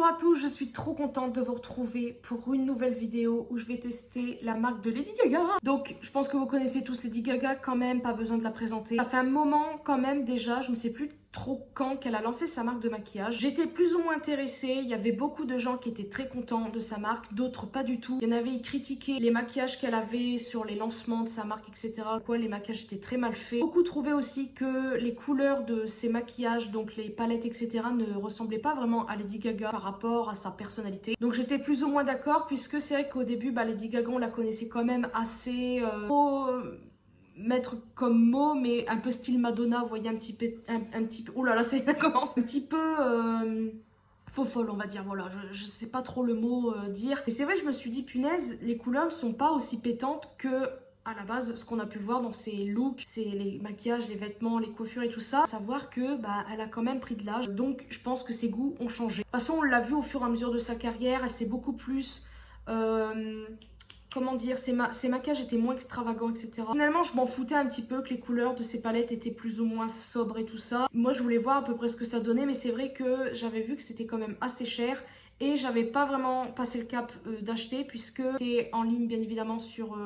Bonjour à tous, je suis trop contente de vous retrouver pour une nouvelle vidéo où je vais tester la marque de Lady Gaga. Donc je pense que vous connaissez tous Lady Gaga quand même, pas besoin de la présenter. Ça fait un moment quand même déjà, je ne sais plus trop quand qu'elle a lancé sa marque de maquillage. J'étais plus ou moins intéressée, il y avait beaucoup de gens qui étaient très contents de sa marque, d'autres pas du tout. Il y en avait qui critiquaient les maquillages qu'elle avait sur les lancements de sa marque, etc. Quoi, les maquillages étaient très mal faits. Beaucoup trouvaient aussi que les couleurs de ses maquillages, donc les palettes, etc. ne ressemblaient pas vraiment à Lady Gaga par rapport à sa personnalité. Donc j'étais plus ou moins d'accord puisque c'est vrai qu'au début, Lady Gaga, on la connaissait quand même assez... mettre comme mot, mais un peu style Madonna, vous voyez, un petit peu, oh là là, ça commence, un petit peu faux folle, on va dire, voilà, je sais pas trop le mot dire. Et c'est vrai, je me suis dit, punaise, les couleurs ne sont pas aussi pétantes que, à la base, ce qu'on a pu voir dans ses looks, c'est les maquillages, les vêtements, les coiffures et tout ça, savoir que, elle a quand même pris de l'âge, donc je pense que ses goûts ont changé. De toute façon, on l'a vu au fur et à mesure de sa carrière, elle s'est beaucoup plus... comment dire, ses maquillages étaient moins extravagants, etc. Finalement, je m'en foutais un petit peu que les couleurs de ses palettes étaient plus ou moins sobres et tout ça. Moi, je voulais voir à peu près ce que ça donnait, mais c'est vrai que j'avais vu que c'était quand même assez cher. Et j'avais pas vraiment passé le cap d'acheter puisque c'était en ligne bien évidemment sur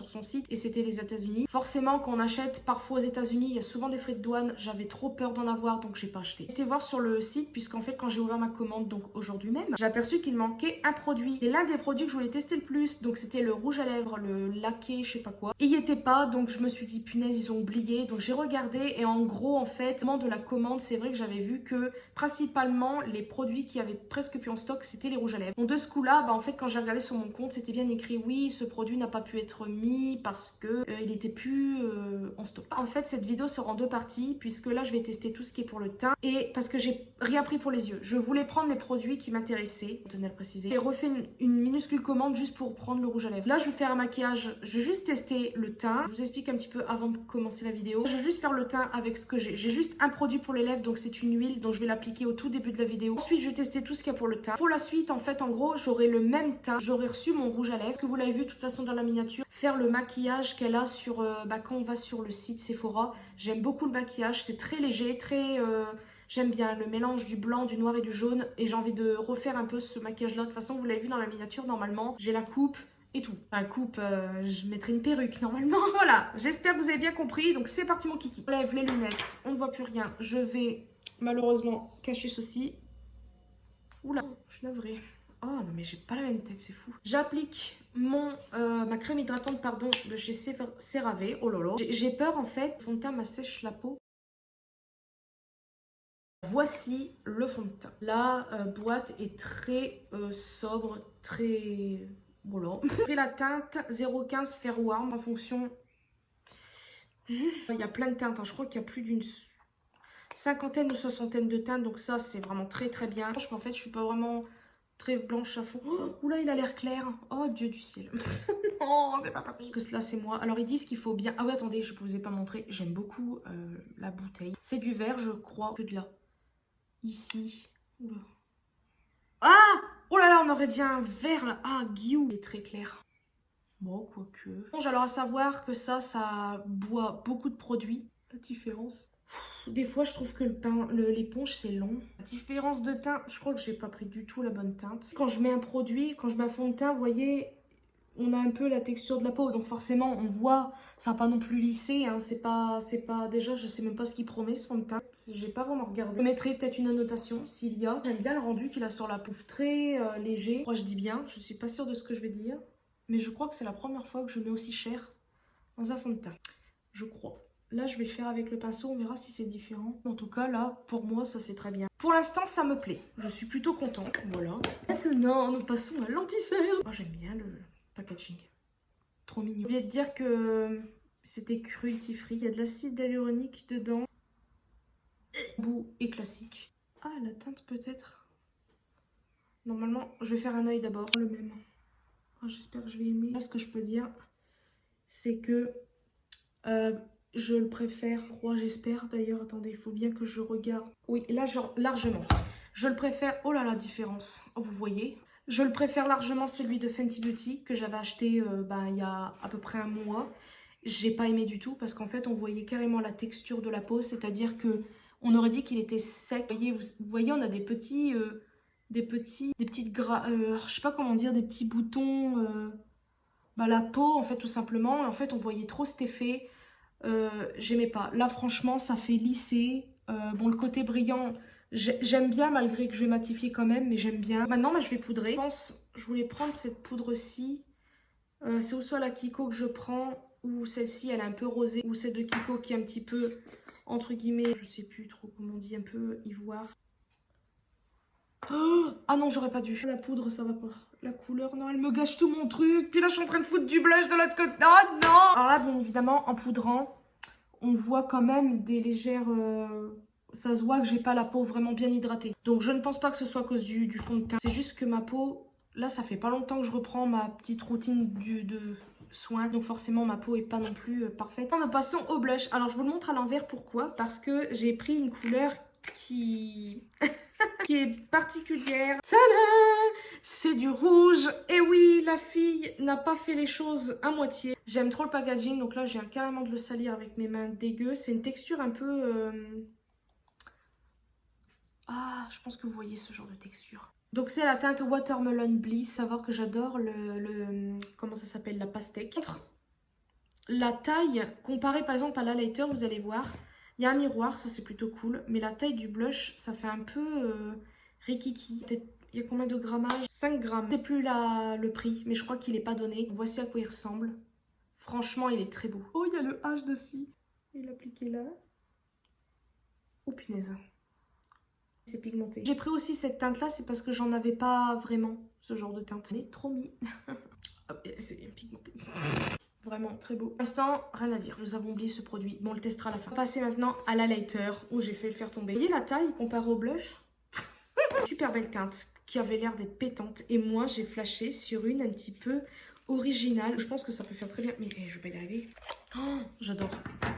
son site et c'était les États-Unis. Forcément quand on achète parfois aux États-Unis il y a souvent des frais de douane, j'avais trop peur d'en avoir donc j'ai pas acheté. J'ai été voir sur le site puisqu'en fait quand j'ai ouvert ma commande donc aujourd'hui même, j'ai aperçu qu'il manquait un produit. C'est l'un des produits que je voulais tester le plus, donc c'était le rouge à lèvres, le laqué je sais pas quoi. Et il y était pas donc je me suis dit punaise ils ont oublié, donc j'ai regardé et en gros en fait au moment de la commande c'est vrai que j'avais vu que principalement les produits qui avaient presque plus en stock, c'était les rouges à lèvres. Donc de ce coup-là, en fait, quand j'ai regardé sur mon compte, c'était bien écrit oui, ce produit n'a pas pu être mis parce que il était plus en stock. En fait, cette vidéo sera en deux parties puisque là, je vais tester tout ce qui est pour le teint et parce que j'ai rien pris pour les yeux. Je voulais prendre les produits qui m'intéressaient, je tenais à le préciser. J'ai refait une minuscule commande juste pour prendre le rouge à lèvres. Là, je vais faire un maquillage, je vais juste tester le teint. Je vous explique un petit peu avant de commencer la vidéo. Je vais juste faire le teint avec ce que j'ai. J'ai juste un produit pour les lèvres, donc c'est une huile dont je vais l'appliquer au tout début de la vidéo. Ensuite, je vais tester tout ce qu'il y a pour le teint. Pour la suite, en fait, en gros, j'aurai le même teint. J'aurai reçu mon rouge à lèvres, parce que vous l'avez vu de toute façon dans la miniature, faire le maquillage qu'elle a sur, quand on va sur le site Sephora. J'aime beaucoup le maquillage, c'est très léger, très... J'aime bien le mélange du blanc, du noir et du jaune. Et j'ai envie de refaire un peu ce maquillage-là. De toute façon, vous l'avez vu dans la miniature, normalement, j'ai la coupe et tout. Enfin, coupe, je mettrai une perruque normalement. Voilà, j'espère que vous avez bien compris. Donc c'est parti mon kiki. J'enlève les lunettes, on ne voit plus rien. Je vais malheureusement cacher ceci. Oula, je suis navrée. Oh non mais j'ai pas la même tête, c'est fou. J'applique ma crème hydratante pardon de chez CeraVe. Oh lolo. J'ai peur en fait, le fond de teint m'assèche la peau. Voici le fond de teint. La boîte est très sobre, très... Voilà. J'ai pris la teinte 015 Fair Warm en fonction... Il y a plein de teintes, hein. Je crois qu'il y a plus d'une cinquantaine ou soixantaine de teintes, donc ça c'est vraiment très très bien. Je pense qu'en fait je suis pas vraiment très blanche à fond. Oh, oula il a l'air clair. Oh Dieu du ciel. Non c'est pas possible. Que cela c'est moi. Alors ils disent qu'il faut bien... Ah oui attendez je ne vous ai pas montré. J'aime beaucoup la bouteille. C'est du verre je crois. Que de là. Ici. Oula. Ah oh là là on aurait dit un verre là. Ah Guillaume. Il est très clair. Bon quoique. Bon alors à savoir que ça boit beaucoup de produits. La différence. Des fois, je trouve que l'éponge, c'est long. La différence de teint, je crois que j'ai pas pris du tout la bonne teinte. Quand je mets un produit, quand je mets un fond de teint, vous voyez, on a un peu la texture de la peau. Donc forcément, on voit, ça n'a pas non plus lissé. Hein, c'est pas, déjà, je sais même pas ce qu'il promet, ce fond de teint. J'ai pas vraiment regardé. Je mettrai peut-être une annotation s'il y a. J'aime bien le rendu qu'il a sur la peau. Très léger. Je crois que je dis bien. Je suis pas sûre de ce que je vais dire. Mais je crois que c'est la première fois que je mets aussi cher dans un fond de teint. Je crois. Là, je vais le faire avec le pinceau, on verra si c'est différent. En tout cas, là, pour moi, ça c'est très bien. Pour l'instant, ça me plaît. Je suis plutôt contente, voilà. Maintenant, nous passons à l'anti-cerne. Oh, j'aime bien le packaging. Trop mignon. J'ai oublié de dire que c'était cruelty-free. Il y a de l'acide hyaluronique dedans. Bout et classique. Ah, la teinte peut-être. Normalement, je vais faire un œil d'abord, le même. Oh, j'espère que je vais aimer. Ce que je peux dire, c'est que... je le préfère, j'espère d'ailleurs, attendez, il faut bien que je regarde. Oui, là, genre, largement. Je le préfère, oh là la différence, oh, vous voyez. Je le préfère largement celui de Fenty Beauty que j'avais acheté il y a à peu près un mois. J'ai pas aimé du tout parce qu'en fait, on voyait carrément la texture de la peau, c'est-à-dire que on aurait dit qu'il était sec. Vous voyez, on a des petits je sais pas comment dire, des petits boutons, la peau en fait tout simplement. Et en fait on voyait trop cet effet, j'aimais pas. Là franchement ça fait lisser, bon le côté brillant j'aime bien malgré que je vais matifier quand même, mais j'aime bien. Maintenant je vais poudrer. Je pense je voulais prendre cette poudre-ci, c'est ou soit la Kiko que je prends, ou celle-ci elle est un peu rosée, ou celle de Kiko qui est un petit peu entre guillemets, je sais plus trop comment on dit, un peu ivoire. Oh ah non, j'aurais pas dû. La poudre, ça va pas. La couleur, non, elle me gâche tout mon truc. Puis là, je suis en train de foutre du blush de l'autre côté. Oh non! Alors là, bien évidemment, en poudrant, on voit quand même des légères... Ça se voit que j'ai pas la peau vraiment bien hydratée. Donc, je ne pense pas que ce soit à cause du fond de teint. C'est juste que ma peau... Là, ça fait pas longtemps que je reprends ma petite routine de soins. Donc, forcément, ma peau est pas non plus parfaite. Nous passons au blush. Alors, je vous le montre à l'envers. Pourquoi? Parce que j'ai pris une couleur qui... qui est particulière. Tadam! C'est du rouge. Et oui, la fille n'a pas fait les choses à moitié. J'aime trop le packaging, donc là, je viens carrément de le salir avec mes mains dégueu. C'est une texture un peu... Ah, je pense que vous voyez ce genre de texture. Donc c'est la teinte Watermelon Bliss. Savoir que j'adore comment ça s'appelle? La pastèque. La taille, comparée par exemple à l'highlighter, vous allez voir... Il y a un miroir, ça c'est plutôt cool. Mais la taille du blush, ça fait un peu rikiki. Il y a combien de grammage? 5 grammes. Je sais plus le prix, mais je crois qu'il n'est pas donné. Voici à quoi il ressemble. Franchement, il est très beau. Oh, il y a le H dessus. Il est appliqué là. Oh punaise. C'est pigmenté. J'ai pris aussi cette teinte-là, c'est parce que j'en avais pas vraiment, ce genre de teinte. Mais trop mis. Oh, c'est pigmenté. Vraiment très beau. Pour l'instant, rien à dire. Nous avons oublié ce produit. Bon, on le testera à la fin. On va passer maintenant à la lighter où j'ai fait le faire tomber. Vous voyez la taille comparée au blush? Super belle teinte qui avait l'air d'être pétante. Et moi, j'ai flashé sur une un petit peu originale. Je pense que ça peut faire très bien. Mais je vais pas y arriver. Oh, j'adore.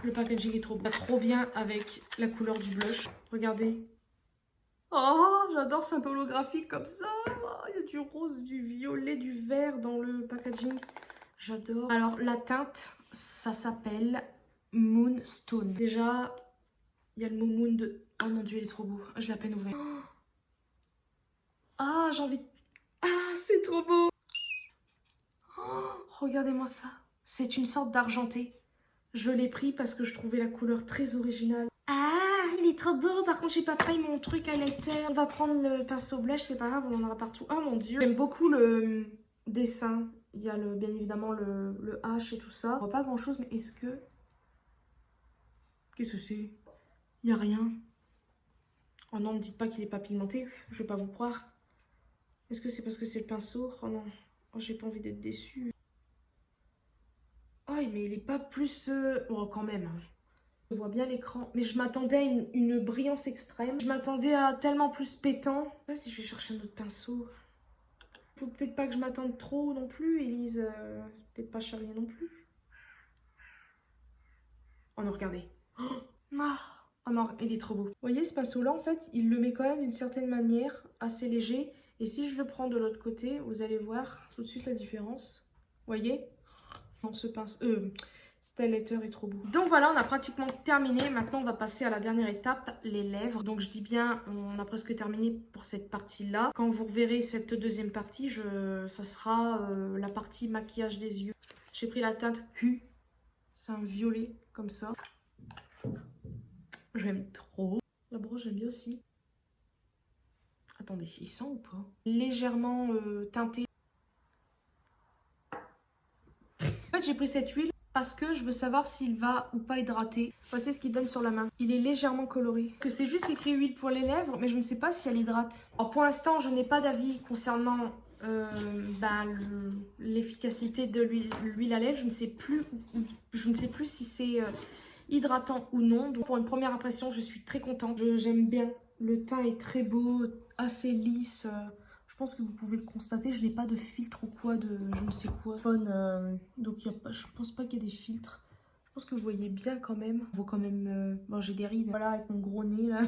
Le packaging est trop beau. Trop bien avec la couleur du blush. Regardez. Oh, j'adore. C'est un peu holographique comme ça. Oh, il y a du rose, du violet, du vert dans le packaging. J'adore. Alors, la teinte, ça s'appelle Moonstone. Déjà, il y a le mot Moon de... Oh mon dieu, il est trop beau. Je l'ai à peine ouvert. Oh ah, j'ai envie... Ah, c'est trop beau. Oh, regardez-moi ça. C'est une sorte d'argenté. Je l'ai pris parce que je trouvais la couleur très originale. Ah, il est trop beau. Par contre, j'ai pas pris mon truc highlighter. On va prendre le pinceau blush, c'est pas grave, on en aura partout. Oh mon dieu. J'aime beaucoup le dessin. Il y a bien évidemment le H et tout ça. On voit pas grand chose, mais est-ce que... Qu'est-ce que c'est? Il n'y a rien. Oh non, ne me dites pas qu'il est pas pigmenté. Je vais pas vous croire. Est-ce que c'est parce que c'est le pinceau? Oh non. Oh, j'ai pas envie d'être déçue. Oh, mais il est pas plus... Oh, quand même. Je vois bien l'écran. Mais je m'attendais à une brillance extrême. Je m'attendais à tellement plus pétant. Je sais pas si je vais chercher un autre pinceau. Faut peut-être pas que je m'attende trop non plus, Elise. Peut-être pas Charlie non plus. Oh non, regardez. Oh non, il est trop beau. Vous voyez, ce pinceau-là, en fait, il le met quand même d'une certaine manière, assez léger. Et si je le prends de l'autre côté, vous allez voir tout de suite la différence. Vous voyez? Non, ce pinceau... cet highlighter est trop beau. Donc voilà, on a pratiquement terminé. Maintenant, on va passer à la dernière étape, les lèvres. Donc je dis bien, on a presque terminé pour cette partie-là. Quand vous reverrez cette deuxième partie, ça sera la partie maquillage des yeux. J'ai pris la teinte Hu. C'est un violet, comme ça. J'aime trop. La broche, j'aime bien aussi. Attendez, il sent ou pas? Légèrement teinté. En fait, j'ai pris cette huile parce que je veux savoir s'il va ou pas hydrater. Voici ce qu'il donne sur la main. Il est légèrement coloré. Que c'est juste écrit huile pour les lèvres, mais je ne sais pas si elle hydrate. Alors pour l'instant, je n'ai pas d'avis concernant l'efficacité de l'huile à lèvres. Je ne sais plus si c'est hydratant ou non. Donc pour une première impression, je suis très contente. J'aime bien. Le teint est très beau, assez lisse. Je pense que vous pouvez le constater, je n'ai pas de filtre ou quoi, de je ne sais quoi. Donc je pense pas qu'il y ait des filtres. Je pense que vous voyez bien quand même. On voit quand même... bon, j'ai des rides, voilà, avec mon gros nez, là.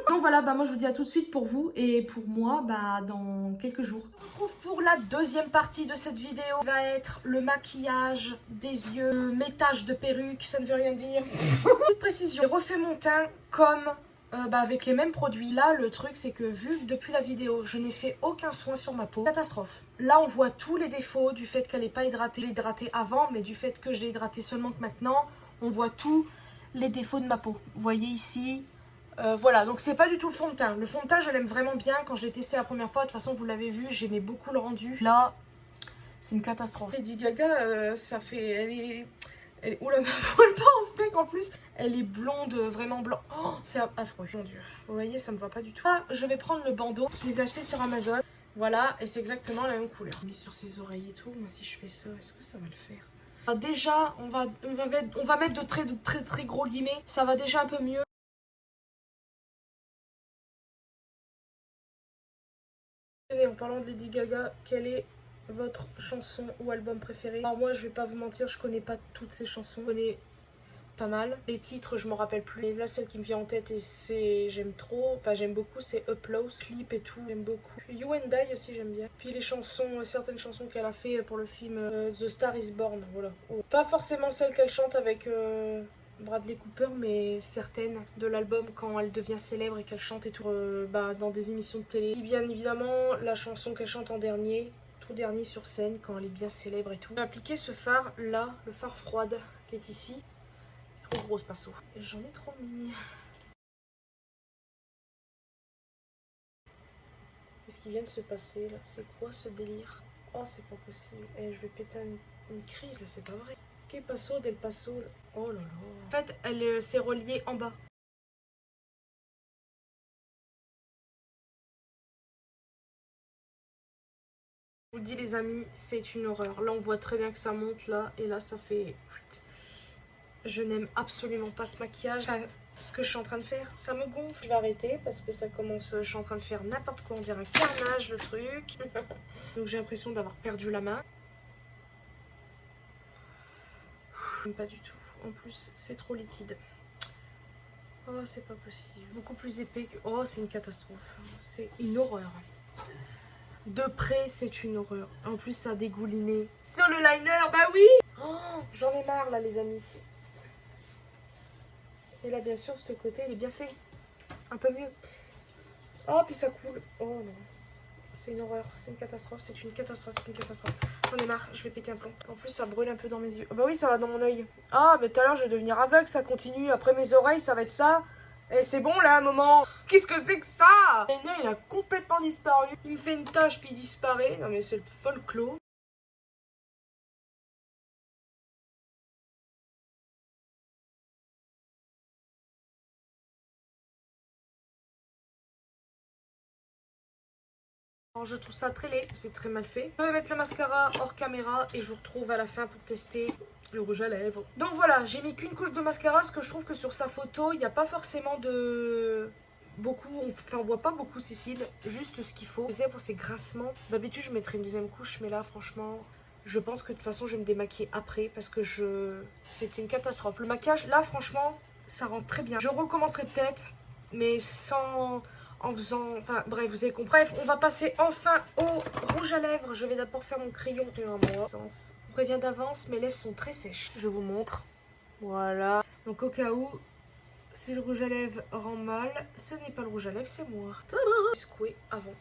Donc voilà, moi je vous dis à tout de suite pour vous. Et pour moi, dans quelques jours. On se retrouve pour la deuxième partie de cette vidéo. Va être le maquillage des yeux, mes taches de perruque, ça ne veut rien dire. Petite précision, j'ai refait mon teint comme avec les mêmes produits. Là, le truc, c'est que vu que depuis la vidéo, je n'ai fait aucun soin sur ma peau, catastrophe. Là, on voit tous les défauts du fait qu'elle n'est pas hydratée avant, mais du fait que je l'ai hydratée seulement que maintenant, on voit tous les défauts de ma peau. Vous voyez ici, voilà. Donc, c'est pas du tout le fond de teint. Le fond de teint, je l'aime vraiment bien. Quand je l'ai testé la première fois, de toute façon, vous l'avez vu, j'aimais beaucoup le rendu. Là, c'est une catastrophe. Lady Gaga, ça fait... Oula, ma voile pas en steak en plus. Elle est blonde, vraiment blanc. Oh, c'est affreux, mon dieu. Vous voyez, ça me va pas du tout. Ah, je vais prendre le bandeau. Je les ai achetés sur Amazon. Voilà, et c'est exactement la même couleur. Mis sur ses oreilles et tout. Moi, si je fais ça, est-ce que ça va le faire? Ah, déjà, on va mettre de très gros guillemets. Ça va déjà un peu mieux. Et en parlant de Lady Gaga, quelle est votre chanson ou album préféré? Alors moi, je vais pas vous mentir, je connais pas toutes ces chansons. Je connais pas mal. Les titres, je m'en rappelle plus. Et là, celle qui me vient en tête et j'aime trop, enfin j'aime beaucoup, c'est Upload, Clip et tout. J'aime beaucoup. You and I aussi, j'aime bien. Puis les chansons, certaines chansons qu'elle a fait pour le film The Star is Born. Voilà. Oh. Pas forcément celles qu'elle chante avec Bradley Cooper, mais certaines de l'album quand elle devient célèbre et qu'elle chante et tout dans des émissions de télé. Et bien évidemment, la chanson qu'elle chante en dernier, tout dernier sur scène, quand elle est bien célèbre et tout. J'ai appliqué ce phare là, le phare froide qui est ici. Trop grosse pinceau. Et j'en ai trop mis. Qu'est-ce qui vient de se passer là? C'est quoi ce délire? Oh, c'est pas possible. Eh, je vais péter une crise là, c'est pas vrai. Que passo del passo là. Oh là là. En fait, elle s'est reliée en bas. Je vous le dis les amis, c'est une horreur. Là, on voit très bien que ça monte là. Et là, ça fait... Je n'aime absolument pas ce maquillage. Enfin, ce que je suis en train de faire, ça me gonfle. Je vais arrêter parce que ça commence... Je suis en train de faire n'importe quoi. On dirait un carnage, le truc. Donc j'ai l'impression d'avoir perdu la main. Pas du tout. En plus, c'est trop liquide. Oh, c'est pas possible. Beaucoup plus épais que... Oh, c'est une catastrophe. C'est une horreur. De près, c'est une horreur. En plus, ça a dégouliné. Sur le liner, bah oui. Oh, j'en ai marre, là, les amis. Et là, bien sûr, ce côté, il est bien fait. Un peu mieux. Oh, puis ça coule. Oh, non. C'est une horreur. C'est une catastrophe. C'est une catastrophe. C'est une catastrophe. J'en ai marre. Je vais péter un plomb. En plus, ça brûle un peu dans mes yeux. Oh, bah oui, ça va dans mon œil. Ah, mais tout à l'heure, je vais devenir aveugle. Ça continue. Après mes oreilles, ça va être ça. Et c'est bon, là, un moment. Qu'est-ce que c'est que ça? Le nez, il a complètement disparu. Il me fait une tache, puis il disparaît. Non, mais c'est le folklore. Alors, je trouve ça très laid, c'est très mal fait. Je vais mettre le mascara hors caméra et je vous retrouve à la fin pour tester le rouge à lèvres. Donc voilà, j'ai mis qu'une couche de mascara parce que je trouve que sur sa photo, il n'y a pas forcément de... Enfin on voit pas beaucoup ses cils, juste ce qu'il faut. C'est pour ces grincements. D'habitude je mettrais une deuxième couche, mais là franchement, je pense que de toute façon je vais me démaquiller après parce que c'était une catastrophe. Le maquillage, là franchement, ça rend très bien. Je recommencerai peut-être, mais sans... En faisant... Enfin, bref, vous avez compris. Bref, on va passer enfin au rouge à lèvres. Je vais d'abord faire mon crayon. Je préviens d'avance, mes lèvres sont très sèches. Je vous montre. Voilà. Donc, au cas où, si le rouge à lèvres rend mal, ce n'est pas le rouge à lèvres, c'est moi. Tada! Secouer avant.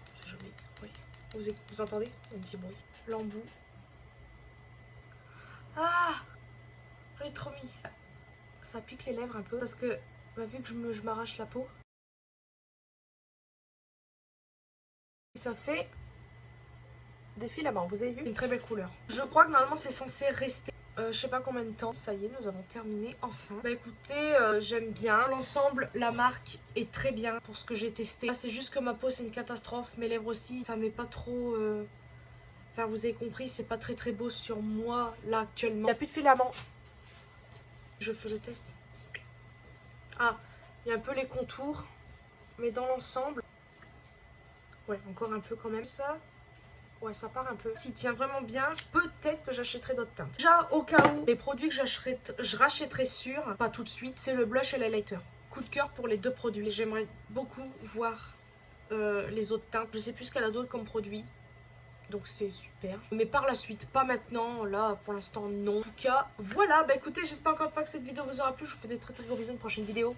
Oui. Vous entendez? Un petit bruit. L'embout. Ah! J'ai trop mis. Ça pique les lèvres un peu parce que, vu que je m'arrache la peau, ça fait des filaments, vous avez vu? Une très belle couleur. Je crois que normalement c'est censé rester je sais pas combien de temps. Ça y est, nous avons terminé enfin. Bah écoutez, j'aime bien. L'ensemble, la marque est très bien pour ce que j'ai testé. Là, c'est juste que ma peau c'est une catastrophe. Mes lèvres aussi, ça met pas trop... Enfin, vous avez compris, c'est pas très beau sur moi là actuellement. Il n'y a plus de filaments. Je fais le test. Ah, il y a un peu les contours. Mais dans l'ensemble... Ouais, encore un peu quand même ça. Ouais, ça part un peu. S'il tient vraiment bien, peut-être que j'achèterai d'autres teintes. Déjà, au cas où, les produits que je rachèterai sûr, pas tout de suite, c'est le blush et l'highlighter. Coup de cœur pour les deux produits. J'aimerais beaucoup voir les autres teintes. Je sais plus ce qu'elle a d'autre comme produit. Donc c'est super. Mais par la suite, pas maintenant. Là, pour l'instant, non. En tout cas, voilà. Bah écoutez, j'espère encore une fois que cette vidéo vous aura plu. Je vous fais des très gros bisous. Une prochaine vidéo.